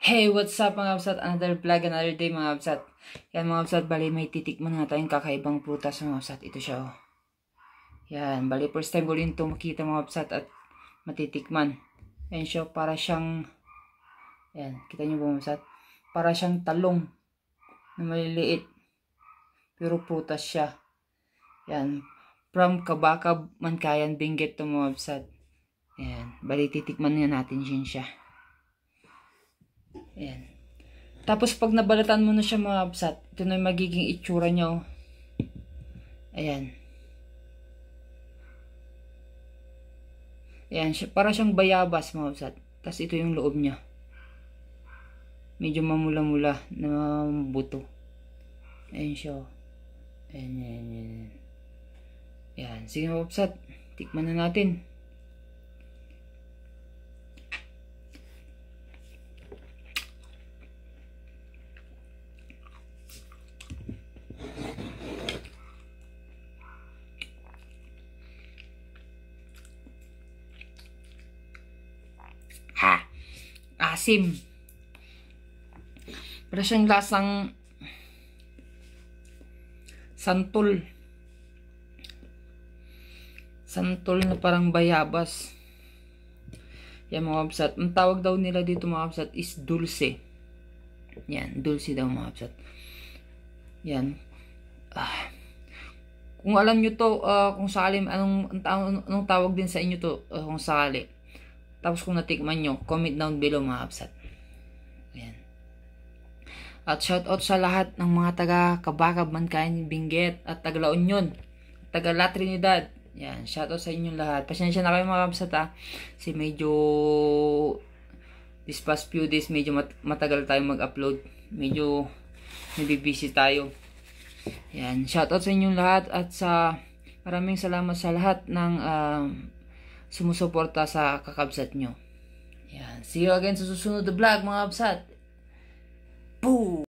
Hey, what's up mga kapsat? Another vlog, another day mga kapsat. Yan mga kapsat, bali may titikman nga tayong kakaibang prutas mga kapsat. Ito siya oh. Yan, bali first time ko rin ito makita mga kapsat at matitikman. Yan siya, para siyang, yan, kita nyo ba mga kapsat? Para siyang talong na maliliit. Pero prutas siya. Yan, from Kabakab, Mankayan, Benguet to mga kapsat. Yan, bali titikman nga natin siya. Ayan. Tapos pag nabalatan mo na siya mga kapsat, ito na yung magiging itsura niya oh. Ayan. Ayan, para siyang bayabas mga kapsat. Tapos ito yung loob niya. Medyo mamula-mula na buto. Ayan siya oh. Ayan, ayan, ayan. Ayan. Sige mga kapsat, tikman na natin. Asim. Para siyang lasang santol. Santol na parang bayabas. Yan mga kapsat. Ang tawag daw nila dito mga kapsat is dulce. Yan, dulce daw mga kapsat. Yan. Kung alam nyo to, kung sakali, anong tawag din sa inyo to, kung sakali. Tapos kung natikman nyo, comment down below mga kapsat. Ayan. At shoutout sa lahat ng mga taga Kabakab, Mankayan, Benguet, at taga La Union, taga La Trinidad. Ayan, shoutout sa inyong lahat. Pasensya na kayo mga kapsat ha. Kasi medyo, this past few days, medyo matagal tayo mag-upload. Medyo nabibisi tayo. Ayan, shoutout sa inyong lahat at sa maraming salamat sa lahat ng sumusuporta sa kakabsat nyo. Yan. See you again sa susunod na vlog mga kabsat. Boom!